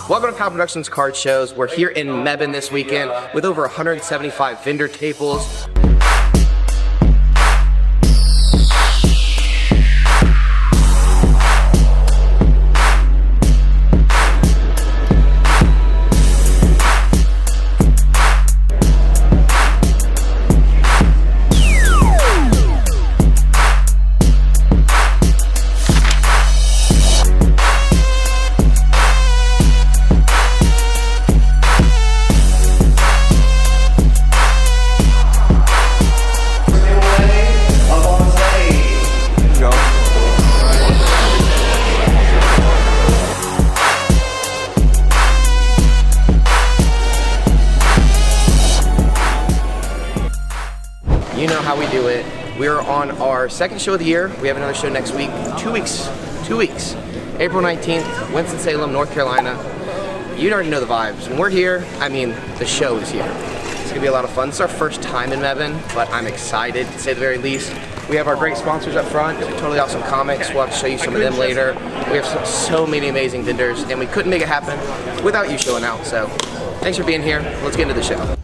Welcome to Pow Productions Card Shows. We're here in Mebane this weekend with over 175 vendor tables. You know how we do it. We're on our second show of the year. We have another show next week. 2 weeks. April 19th, Winston-Salem, North Carolina. You already know the vibes. When we're here, I mean, the show is here. It's gonna be a lot of fun. It's our first time in Mebane, but I'm excited to say the very least. We have our great sponsors up front, totally awesome comics. We'll have to show you some of them later. We have so many amazing vendors, and we couldn't make it happen without you showing out. So thanks for being here. Let's get into the show.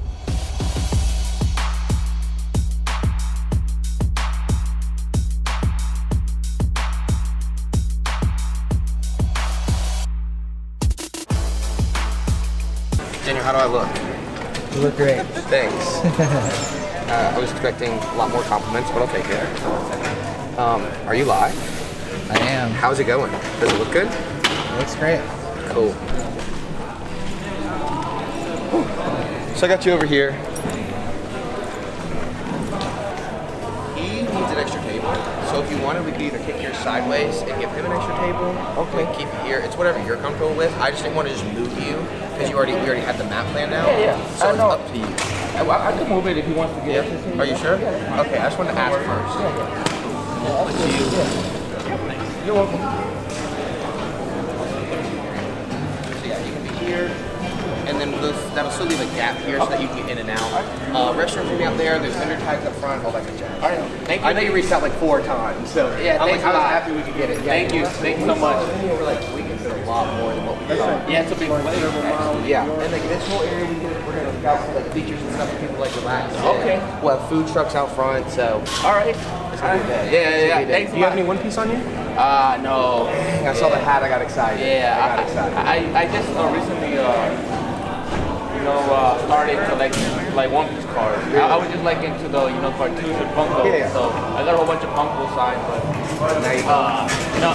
Daniel, how do I look? You look great. Thanks. I was expecting a lot more compliments, but I'll take it. Are you live? I am. How's it going? Does it look good? It looks great. Cool. So I got you over here. He needs an extra table. So if you wanted, we could either kick yours sideways and give him an extra table. Okay. Keep it here. It's whatever you're comfortable with. I just didn't want to just move you because we already had the map planned out. Yeah. So it's up to you. I can move it if he wants to get it. Are you sure? Okay, I just wanted to ask first. We'll put you. You're welcome. So yeah, you can be here. And then that'll still leave a gap here so that you can get in and out. Restrooms will be out there. There's vendor tags up front, all that good jazz. All right. Thank you. I know you reached out like 4 times, so yeah, I was thanks a lot. happy we could get it. Yeah, Thank you. Thank you so much. Over like weekends, a lot more than what we thought. Yeah, it's a big place. Yeah, and like this whole area, we're gonna look out for like features and stuff for people like relax. Okay. We'll have food trucks out front, so. All right. It's gonna be good. Yeah. Thanks. Do you have any One Piece on you? No. Dang, I saw the hat. I got excited. Yeah, I got excited. I just recently, started to like One Piece cards. I was just like into the cartoons and Funko. Yeah. So I got a whole bunch of Funko signed, but Now you go.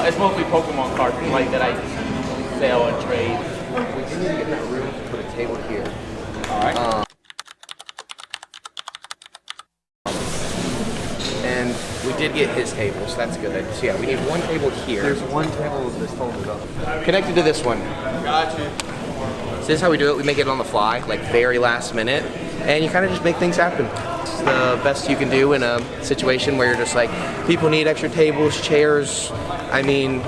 it's mostly Pokemon cards like that I sell and trade. We do need to get in that room to put a table here. All right. And we did get his table, so that's good. So yeah, we need one table here. There's one table that's folded up. Connected to this one. Got you. So this is how we do it. We make it on the fly, like very last minute, and you kind of just make things happen. It's the best you can do in a situation where you're just like, people need extra tables, chairs. I mean,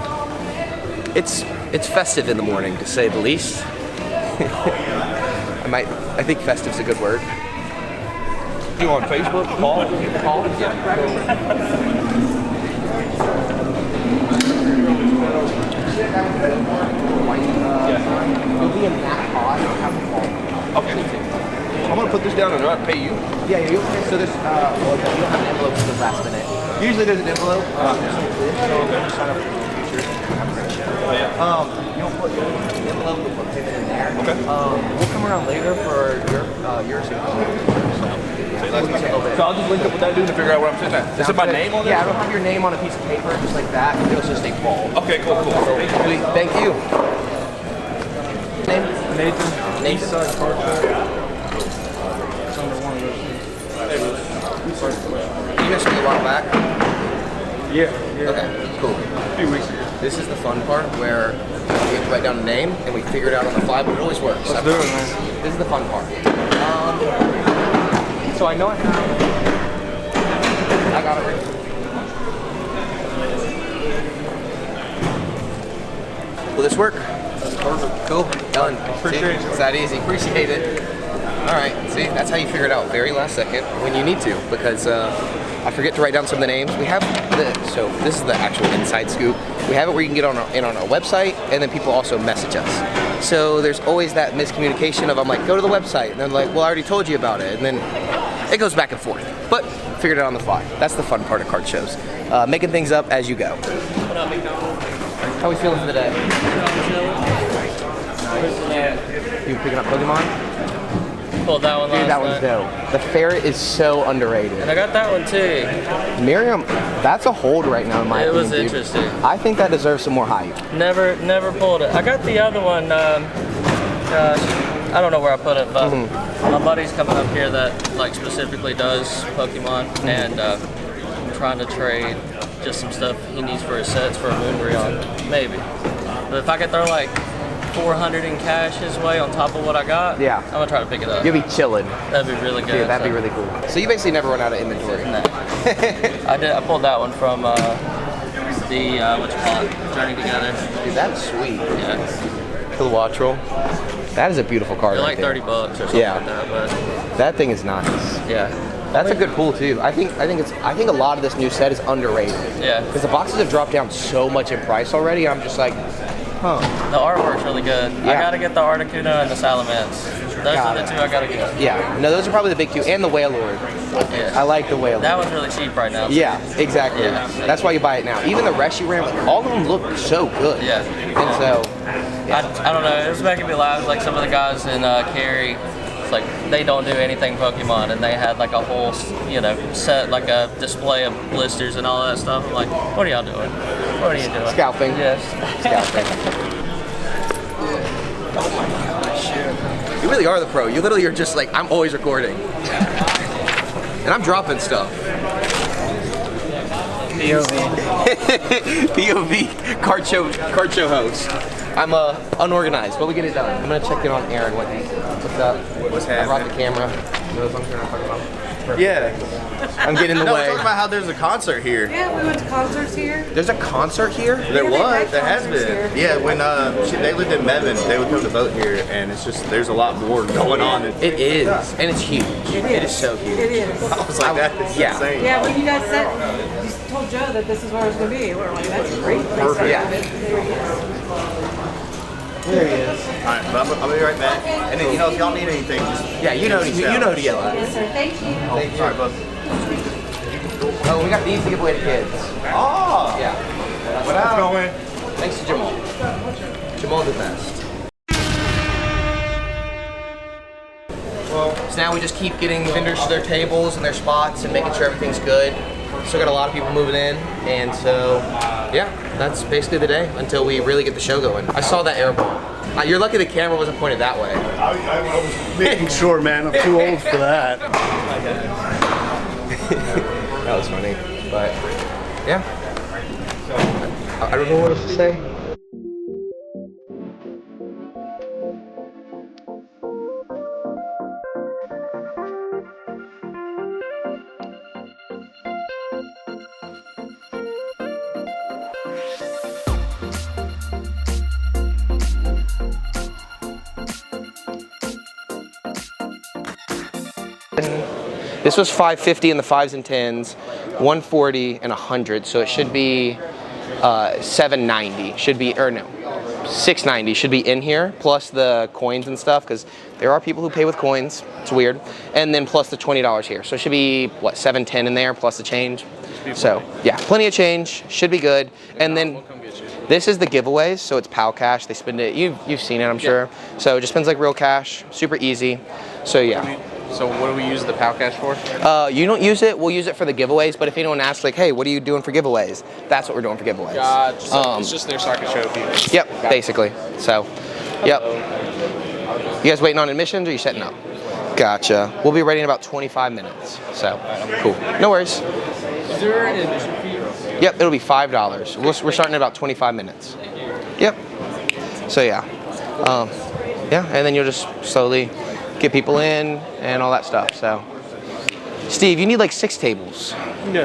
it's festive in the morning, to say the least. I think festive's a good word. You on Facebook? Paul? You'll be in that pod. Okay. I'm gonna put this down and not pay you. Yeah, so there's, well, you don't have an envelope until the last minute. Usually there's an envelope. So sign up for the future. Oh yeah. You don't put the envelope, we'll put payment in there. Okay. We'll come around later for your signature. So I'll just link up with that dude to figure out where I'm sitting at. Is it my name on there? Yeah, I don't have your name on a piece of paper, just like that. It'll just stay Paul. Okay, cool. Thank you. Name? Nathan. Nathan. You mentioned me a while back. Yeah. Okay, cool. A few weeks ago. This is the fun part where we have to write down a name and we figure it out on the fly, but it always works. Let's do it, man. This is the fun part. So I know I got it right. Will this work? That's perfect. Cool. Done. Appreciate it. It's that easy. Appreciate it. All right. See, that's how you figure it out very last second when you need to, because I forget to write down some of the names. We have so this is the actual inside scoop. We have it where you can get on our website, and then people also message us. So there's always that miscommunication of I'm like, go to the website, and then like, well, I already told you about it, and then it goes back and forth. But figured it out on the fly. That's the fun part of card shows. Making things up as you go. How we feeling for the day? You picking up Pokemon? Pulled that one last Dude, that one's dope. The ferret is so underrated. And I got that one too. Miriam, that's a hold right now in my opinion. It was interesting. I think that deserves some more hype. Never pulled it. I got the other one. I don't know where I put it, but my buddy's coming up here that like specifically does Pokemon, and I'm trying to trade just some stuff he needs for his sets for a Moonbreon, maybe. But if I could throw like 400 in cash his way on top of what I got, yeah, I'm gonna try to pick it up. You'll be chilling. That'd be really good. Dude, that'd be really cool. So you basically never run out of inventory. No. I pulled that one from the what you call it, Journey Together. Dude, that's sweet. Yeah. Kilowattrel. That is a beautiful card. They're right like $30 or something like that, but that thing is nice. yeah. That's a good pull too. I think a lot of this new set is underrated. Yeah. Because the boxes have dropped down so much in price already. I'm just like, huh. The artwork's really good. Yeah. I gotta get the Articuno and the Salamence. Those are the two I gotta get. Yeah. No, those are probably the big two, and the Wailord. Yeah. I like the Wailord. That one's really cheap right now. Yeah, exactly. Yeah. That's why you buy it now. Even the Reshiram, all of them look so good. Yeah. And so, I don't know. It was making me laugh. Like some of the guys in Cary, it's like they don't do anything Pokemon, and they had like a whole, set, like a display of blisters and all that stuff. I'm like, what are y'all doing? What are you doing? Scalping. Yes. Scalping. Oh my gosh. You really are the pro. You literally are just like, I'm always recording. And I'm dropping stuff. POV. POV, card show host. I'm unorganized, but we get it done. I'm gonna check in on Aaron. What's up? What's I brought the happening? camera. Those ones we're not talking about. Perfect. Yeah. I'm getting in the No, we're way. talking about how there's a concert here. Yeah, we went to concerts here. There's a concert here? There they was. had There has concerts been. here. Yeah, when they lived in Mevin, they would come to vote here, and it's just there's a lot more going on. It is, and it's huge. It is so huge. It is. I was like, that is Yeah. insane. Yeah, when you guys said, you told Joe that this is where it was going to be. We were like, that's a great place. Perfect. Yeah. There he is. There he is. All right, but I'll be right back. And then if y'all need anything, just Yeah, you know to yell at. Yes, sir. Thank you. Thank you. sorry, bud. Oh, we got these to give away to kids. Oh, Yeah. what's going? Thanks to Jamal. Jamal the best. So now we just keep getting vendors to their tables and their spots and making sure everything's good. Still got a lot of people moving in, and so yeah, that's basically the day until we really get the show going. I saw that air ball. You're lucky the camera wasn't pointed that way. I was making sure, man. I'm too old for that. That was funny, but yeah. I don't know what else to say. This was $5.50 in the 5s and 10s, $140 and $100, so it should be $7.90. Should be, or no, $6.90 should be in here, plus the coins and stuff, because there are people who pay with coins. It's weird. And then plus the $20 here, so it should be what, $7.10 in there plus the change. So yeah, plenty of change. Should be good. And then this is the giveaways, so it's PAL cash. They spend it. You've seen it, I'm sure. So it just spends like real cash. Super easy. So yeah. So what do we use the PAL cash for? You don't use it, we'll use it for the giveaways, but if anyone asks like, hey, what are you doing for giveaways? That's what we're doing for giveaways. Gotcha. So it's just there so I can show people. Yep, basically. So, yep. You guys waiting on admissions or you setting up? Gotcha. We'll be ready in about 25 minutes. So, cool. No worries. Is there an admission fee? Yep, it'll be $5. We're starting in about 25 minutes. Yep. So yeah. Yeah, and then you'll just slowly get people in and all that stuff. So, Steve, you need like 6 tables. No,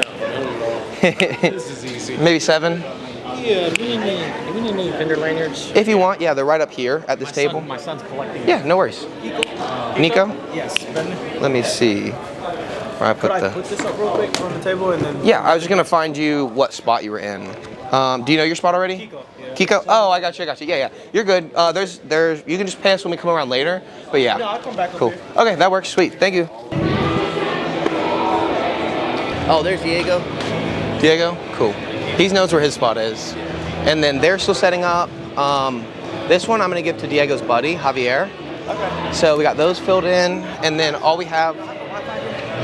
this is easy. Maybe 7? Yeah, do we need any vendor lanyards? If you want, yeah, they're right up here at this table. My son's collecting. Yeah, no worries. Nico? Yes. Ben, Let me see where I put could I the... put this up real quick on the table and then? Yeah, I was just gonna find you what spot you were in. Do you know your spot already? Yeah. Kiko? Oh, I got you. Yeah, yeah. You're good. There's, you can just pay us when we come around later. But yeah. No, I'll come back. Cool. Okay, that works. Sweet. Thank you. Oh, there's Diego. Diego? Cool. He knows where his spot is. And then they're still setting up. This one I'm going to give to Diego's buddy, Javier. Okay. So we got those filled in. And then all we have...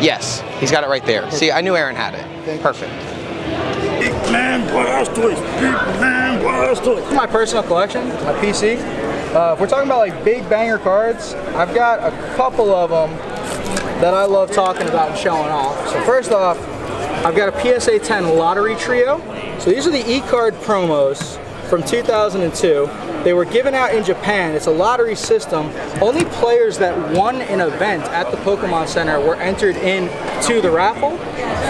Yes, he's got it right there. See, I knew Aaron had it. Perfect. Big man blast toys. Big man blast toys. My personal collection, my PC. If we're talking about like big banger cards, I've got a couple of them that I love talking about and showing off. So first off, I've got a PSA 10 lottery trio. So these are the e-card promos from 2002. They were given out in Japan. It's a lottery system. Only players that won an event at the Pokemon Center were entered into the raffle.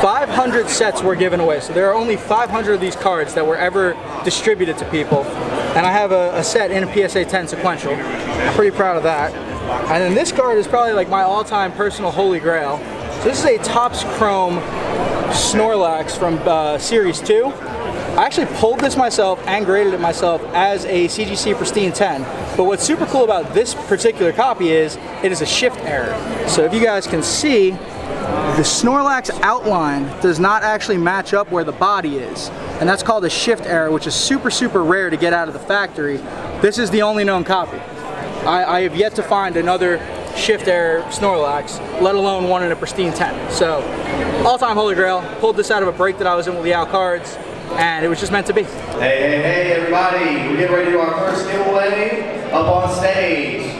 500 sets were given away. So there are only 500 of these cards that were ever distributed to people. And I have a set in a PSA 10 sequential. I'm pretty proud of that. And then this card is probably like my all-time personal holy grail. So this is a Topps Chrome Snorlax from Series 2. I actually pulled this myself and graded it myself as a CGC Pristine 10. But what's super cool about this particular copy is it is a shift error. So if you guys can see, the Snorlax outline does not actually match up where the body is. And that's called a shift error, which is super, super rare to get out of the factory. This is the only known copy. I have yet to find another shift error Snorlax, let alone one in a Pristine 10. So, all-time holy grail. Pulled this out of a break that I was in with Liao Cards, and it was just meant to be. Hey, everybody. We're getting ready to do our first giveaway up on stage.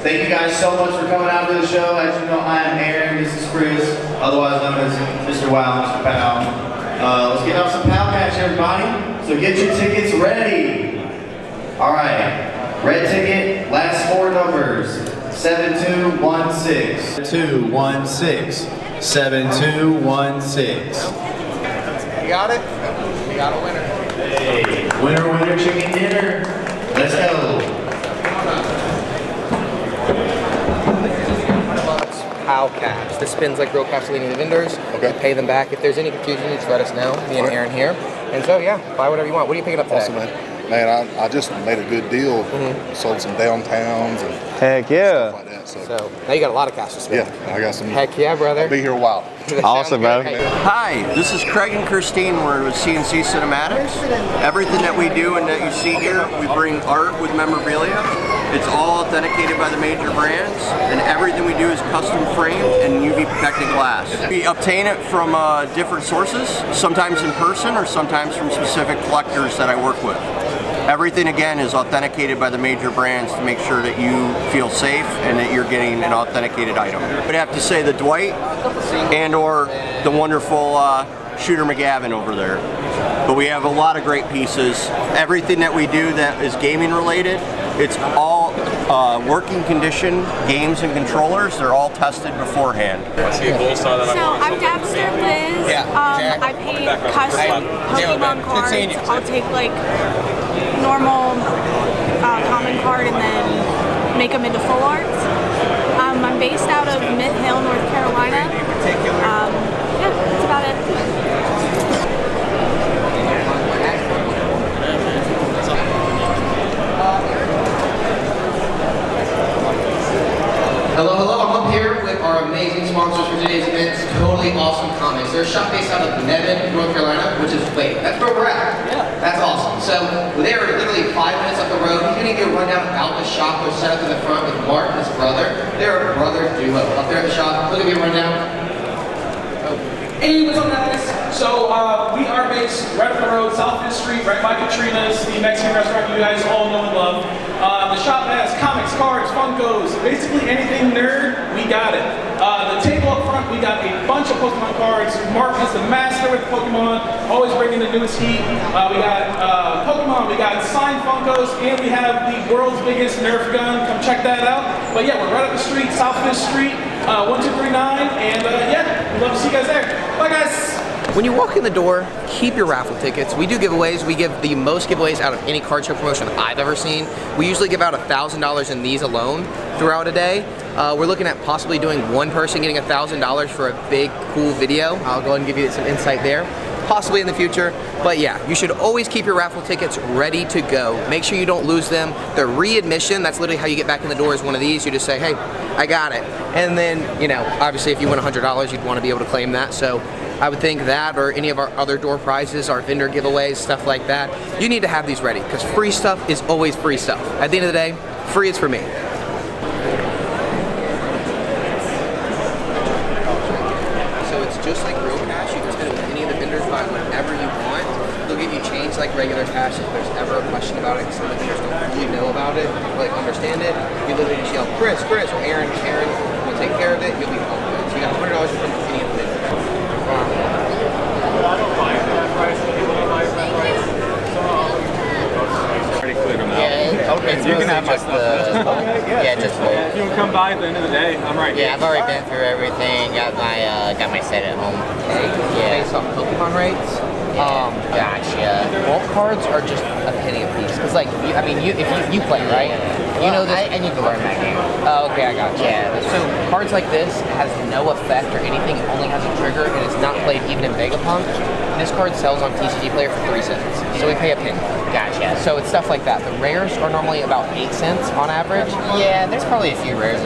Thank you guys so much for coming out to the show. As you know, I am Aaron, this is Chris, otherwise known as Mr. Wow, Mr. Pow. Let's get out some Pow Match, everybody. So get your tickets ready. All right. Red ticket, last four numbers. 7216. 216. 7216. You got it? We got a winner. Hey, winner, chicken dinner. Let's go. POW cash. This spins like real cash leading the vendors. Okay. You pay them back. If there's any confusion, just let us know. Me and Aaron here. And so yeah, buy whatever you want. What are you picking up today? Awesome, man. Man, I just made a good deal. Sold some downtowns and Heck yeah. stuff like that. So now you got a lot of cash to spend. Yeah, I got some. Heck yeah, brother. I'll be here a while. Awesome, bro. Hi, this is Craig and Christine. We're with CNC Cinematics. Everything that we do and that you see here, we bring art with memorabilia. It's all authenticated by the major brands, and everything we do is custom framed and UV protected glass. We obtain it from different sources, sometimes in person or sometimes from specific collectors that I work with. Everything, again, is authenticated by the major brands to make sure that you feel safe and that you're getting an authenticated item. I'd have to say the Dwight and or the wonderful Shooter McGavin over there. But we have a lot of great pieces. Everything that we do that is gaming related, it's all working condition games and controllers. They're all tested beforehand. So I'm Dabster Liz. I paint custom Pokemon cards. I'll take like normal common card and then make them into full arts. I'm based out of Mid Hill, North Carolina. Yeah, that's about it. Hello, I'm up here with our amazing sponsors for today's event, Totally Awesome Comics. They're a shop based out of Nevin, North Carolina, which is, wait, that's where we're at. Yeah. That's awesome. So they're literally 5 minutes up the road. He's gonna give you a rundown about the shop, which is set up in the front with Mark and his brother. They're a brother duo. Up there at the shop, he'll give you a rundown. Hey, what's up, guys? So we are based right up the road, South 5th Street, right by Katrina's, the Mexican restaurant you guys all know and love. The shop has comics, cards, Funkos, basically anything nerd, we got it. The table up front, we got a bunch of Pokemon cards. Mark is the master with Pokemon, always bringing the newest heat. We got Pokemon, we got signed Funkos, and we have the world's biggest Nerf gun. Come check that out. But yeah, we're right up the street, South 5th Street, 1239, and yeah, we'd love to see you guys there. Bye, guys. When you walk in the door, keep your raffle tickets. We do giveaways. We give the most giveaways out of any card show promotion I've ever seen. We usually give out $1,000 in these alone throughout a day. We're looking at possibly doing one person getting $1,000 for a big, cool video. I'll go ahead and give you some insight there. possibly in the future. But yeah, you should always keep your raffle tickets ready to go. Make sure you don't lose them. They're readmission. That's literally how you get back in the door is one of these. You just say, hey, I got it. And then, you know, obviously if you win $100, you'd want to be able to claim that. So I would think that or any of our other door prizes, our vendor giveaways, stuff like that, you need to have these ready because free stuff is always free stuff. At the end of the day, free is for me. So it's just like real cash. You can spend it with any of the vendors, buy whatever you want. They'll give you change like regular cash if there's ever a question about it because some of the vendors don't really know about it, like understand it. You literally just yell, Chris, or Aaron will take care of it, you'll be home. So you got $100 from any of the vendors. Yeah, okay. You can have just If you can come by at the end of the day, I'm right here. Yeah, I've already been through everything. Got my set at home. Yeah. Based on Pokemon rates. Gotcha. Bulk cards are just a penny a piece. Cause like, if you play, right? You know this. I need to learn that game. Oh, okay, I got you. Yeah. So cards like this has no effect or anything. It only has a trigger, and it's not played even in Vegapunk. This card sells on TCG Player for 3 cents, so we pay a penny. Gotcha. So it's stuff like that. The rares are normally about 8 cents on average. Yeah, there's probably a few rares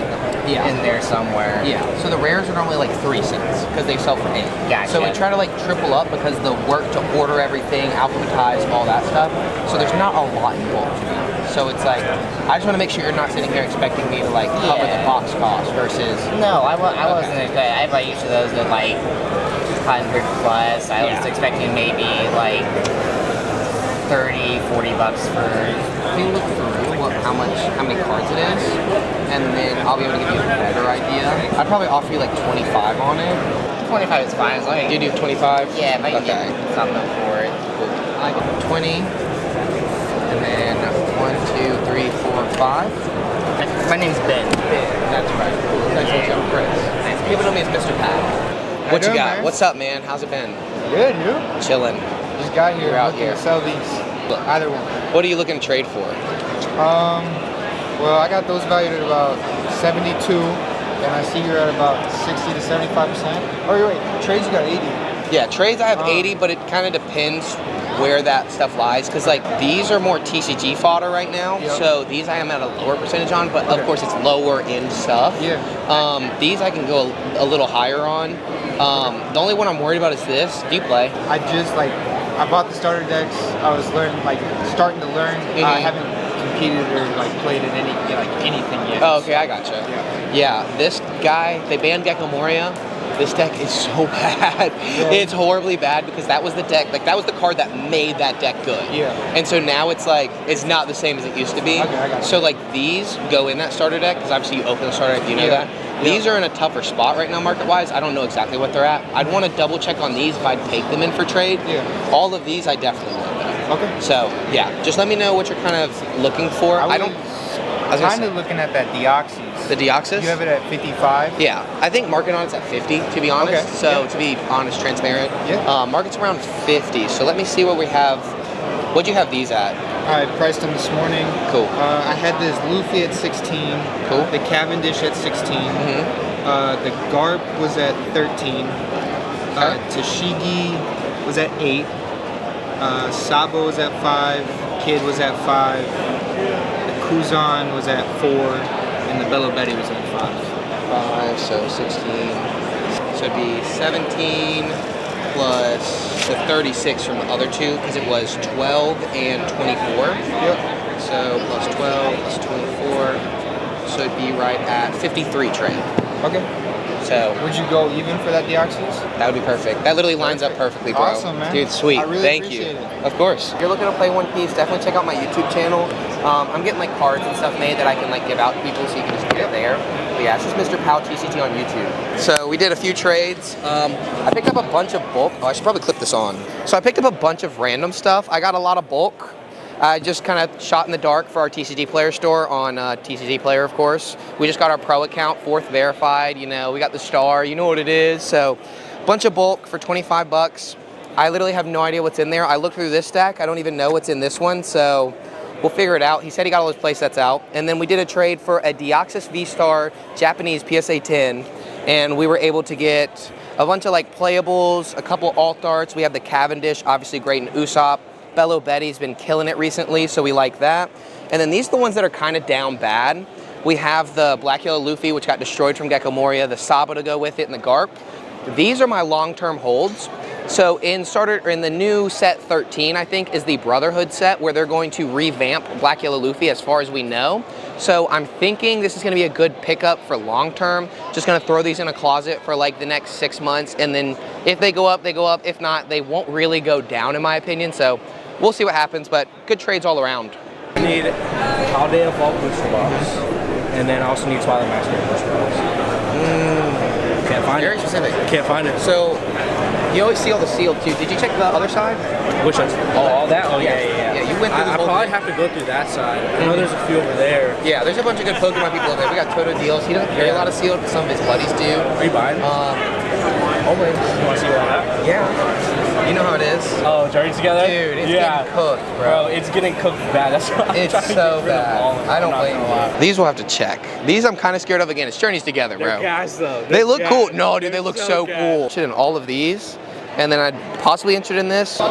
in there somewhere. Yeah. So the rares are normally like 3 cents because they sell for 8. Gotcha. So we try to like triple up because the work to order everything, alphabetize, all that stuff. So there's not a lot in bulk to me. So it's like, I just want to make sure you're not sitting here expecting me to like cover the box cost versus. No, I wasn't expecting. I buy each of those at like 100 plus. I was expecting maybe like 30, 40 bucks for. If you look through how many cards it is, and then I'll be able to give you a better idea. I'd probably offer you like 25 on it. 25 is fine as long as you do 25. Yeah, if I can get something for it. I got 20, and then 1, 2, 3, 4, 5. My name's Ben. That's right. Nice to meet you. I'm Chris. Nice. People know me as Mr. Pat. What you got? Man? What's up, man? How's it been? Good, you? Chilling. Just got here. You're out looking here. to sell these. Either one. What are you looking to trade for? Well, I got those valued at about 72, and I see you're at about 60 to 75%. Oh, wait, trades you got 80. Yeah, trades I have 80, but it kind of depends where that stuff lies, because like these are more TCG fodder right now, so these I am at a lower percentage on, but of course it's lower end stuff. These I can go a little higher on. The only one I'm worried about is this. Do you play? I bought the starter decks. I was starting to learn. I haven't competed or played in anything yet. Oh, okay, I gotcha. Yeah, this guy, they banned Gecko Moria. This deck is so bad. It's horribly bad because that was the deck, that was the card that made that deck good. And so now it's it's not the same as it used to be. Okay, I got you. So these go in that starter deck, because obviously you open the starter deck, you know that? These are in a tougher spot right now market-wise. I don't know exactly what they're at. I'd want to double check on these if I'd take them in for trade. All of these I definitely want though. Okay. So yeah, just let me know what you're kind of looking for. I was kind of looking at that Deoxys. The Deoxys? You have it at 55? Yeah, I think market on it's at 50 to be honest. Okay. So to be honest, transparent, market's around 50. So let me see what we have. What'd you have these at? I priced them this morning. Cool. I had this Luffy at 16. Cool. The Cavendish at 16. The Garp was at 13. Tashigi was at 8. Sabo was at 5. Kid was at 5. The Kuzan was at 4. And the Bello Betty was at 5. 5, so 16. So it'd be 17 plus the 36 from the other two, because it was 12 and 24. So plus 12 plus 24. So it'd be right at 53 trade. Okay. So would you go even for that Deoxys? That would be perfect. That literally lines up perfectly, bro. Awesome, man. Dude, sweet. I really Thank you. appreciate it. Of course. If you're looking to play One Piece, definitely check out my YouTube channel. I'm getting cards and stuff made that I can give out to people, so you can just get it there. But yeah, it's just Mr. Powell TCG on YouTube. So we did a few trades. I picked up a bunch of bulk. Oh, I should probably clip this on. So I picked up a bunch of random stuff. I got a lot of bulk. I just kind of shot in the dark for our TCG Player store on TCG Player, of course. We just got our pro account, 4th verified. You know, we got the star. You know what it is. So, bunch of bulk for 25 bucks. I literally have no idea what's in there. I looked through this stack. I don't even know what's in this one. So, we'll figure it out. He said he got all his play sets out. And then we did a trade for a Deoxys V-Star Japanese PSA 10. And we were able to get a bunch of like playables, a couple alt arts. We have the Cavendish, obviously great in Usopp. Bello Betty's been killing it recently, so we like that. And then these are the ones that are kind of down bad. We have the Black Yellow Luffy, which got destroyed from Gecko Moria, the Sabo to go with it, and the Garp. These are my long-term holds. So in the new set 13, I think, is the Brotherhood set, where they're going to revamp Black Yellow Luffy as far as we know. So I'm thinking this is gonna be a good pickup for long-term. Just gonna throw these in a closet for like the next 6 months, and then if they go up, they go up. If not, they won't really go down, in my opinion. So we'll see what happens, but good trades all around. I need Holiday of Fall booster box, and then I also need Twilight Masquerade booster box. Can't find Very it. specific. Can't find it. So you always see all the sealed too. Did you check the other side? Which ones? Oh, all that? Oh, yeah. Yeah, you went through I the whole probably thing. have to go through that side. I know there's a few over there. Yeah, there's a bunch of good Pokemon people over there. We got Toto Deals. He doesn't carry a lot of sealed, but some of his buddies do. Are you buying? Always. You want to see all that? Yeah. You know how it is. Oh, journey together? Dude, it's getting cooked, Bro, it's getting cooked bad. That's what I'm It's trying to so get rid of all of bad. them. I don't I'm not blame gonna lie. you. These we'll have to check. These I'm kind of scared of again. It's Journeys Together, bro. They're gas, though. They look They're cool. gas. No, dude, they They're look so cool. Shit, in all of these. And then I'd possibly interested in this. 19.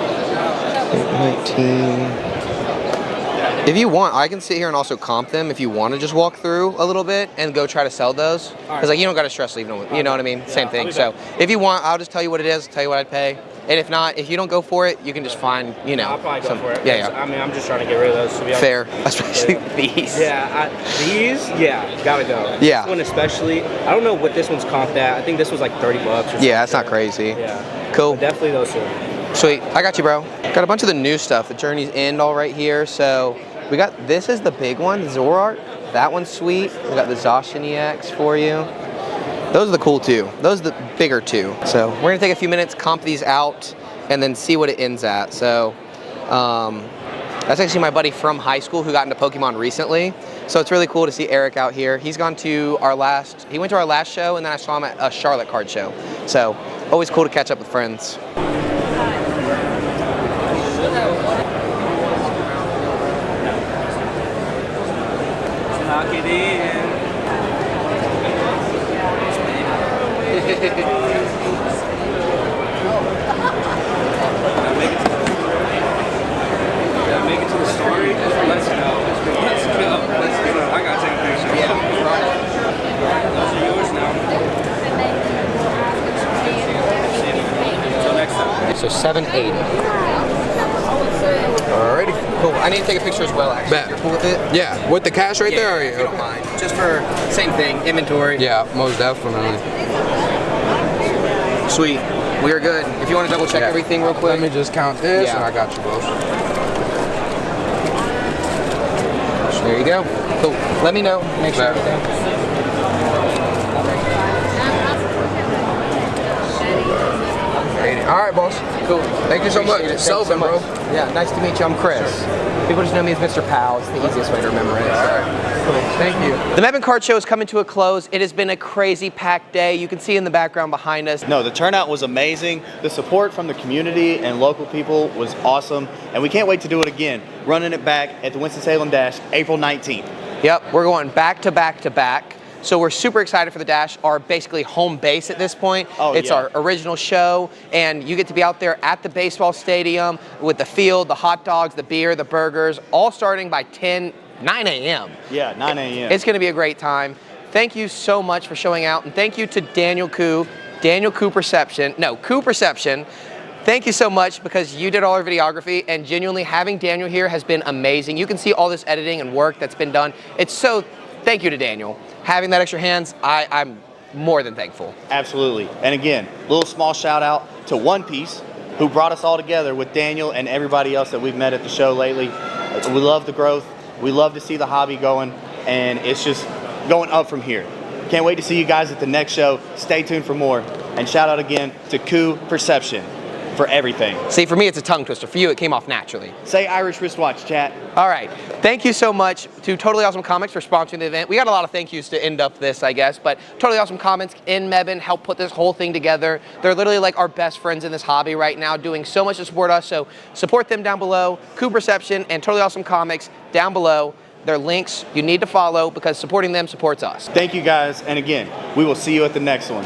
If you want, I can sit here and also comp them if you want to just walk through a little bit and go try to sell those. Because like you don't got to stress leaving them, you know what I mean? Same thing. So if you want, I'll just tell you what it is, tell you what I'd pay. And if not, if you don't go for it, you can just find, you know. I'll probably go for it. Yeah. I mean, I'm just trying to get rid of those, to be honest. Fair, especially these. Yeah, these, gotta go. Yeah. This one especially, I don't know what this one's comped at. I think this was like 30 bucks or something. Yeah, that's not crazy. Yeah. Cool. But definitely those two. Sweet, I got you, bro. Got a bunch of the new stuff. The Journey's End all right here. So we got, this is the big one, Zorart. That one's sweet. We got the Zacian EX for you. Those are the cool two. Those are the bigger two. So we're gonna take a few minutes, comp these out, and then see what it ends at. So that's actually my buddy from high school who got into Pokemon recently. So it's really cool to see Eric out here. He's gone to he went to our last show, and then I saw him at a Charlotte card show. So always cool to catch up with friends. Knock it in. Make it to the story. Let's go. Let's go. Let's go. I gotta take a picture. Yeah. Those are yours now. Until next time. So 780. Alrighty, cool. I need to take a picture as well, actually. Bet. You're cool with it? Yeah, with the cash right there, are you? If you don't mind. Just for same thing, inventory. Yeah, most definitely. Sweet. We are good. If you want to double check everything real quick. Let me just count this, Yeah. and I got you, both. There you go. Cool. Let me know. Make sure everything. All right, boss. Cool. Thank you so much. Appreciate it. Thanks Selvin, bro. Yeah, nice to meet you. I'm Chris. People just know me as Mr. Powell. It's the easiest way to remember it. All right. Cool. Thank you. The Mebane Card Show is coming to a close. It has been a crazy packed day. You can see in the background behind us. No, the turnout was amazing. The support from the community and local people was awesome. And we can't wait to do it again. Running it back at the Winston-Salem Dash, April 19th. Yep, we're going back to back to back. So we're super excited for the Dash, our basically home base at this point. It's our original show, and you get to be out there at the baseball stadium with the field, the hot dogs, the beer, the burgers, all starting by 9 a.m. Yeah, 9 a.m. It's gonna be a great time. Thank you so much for showing out, and thank you to Daniel Koo Perception. Thank you so much, because you did all our videography, and genuinely having Daniel here has been amazing. You can see all this editing and work that's been done. Thank you to Daniel. Having that extra hands, I'm more than thankful. Absolutely. And again, little small shout out to One Piece, who brought us all together with Daniel and everybody else that we've met at the show lately. We love the growth. We love to see the hobby going, and it's just going up from here. Can't wait to see you guys at the next show. Stay tuned for more. And shout out again to Koo Perception for everything. See, for me, it's a tongue twister. For you, it came off naturally. Say Irish wristwatch, chat. All right. Thank you so much to Totally Awesome Comics for sponsoring the event. We got a lot of thank yous to end up this, I guess, but Totally Awesome Comics in Mebane helped put this whole thing together. They're literally like our best friends in this hobby right now, doing so much to support us, so support them down below. Koo Perception and Totally Awesome Comics down below. They're links you need to follow, because supporting them supports us. Thank you guys, and again, we will see you at the next one.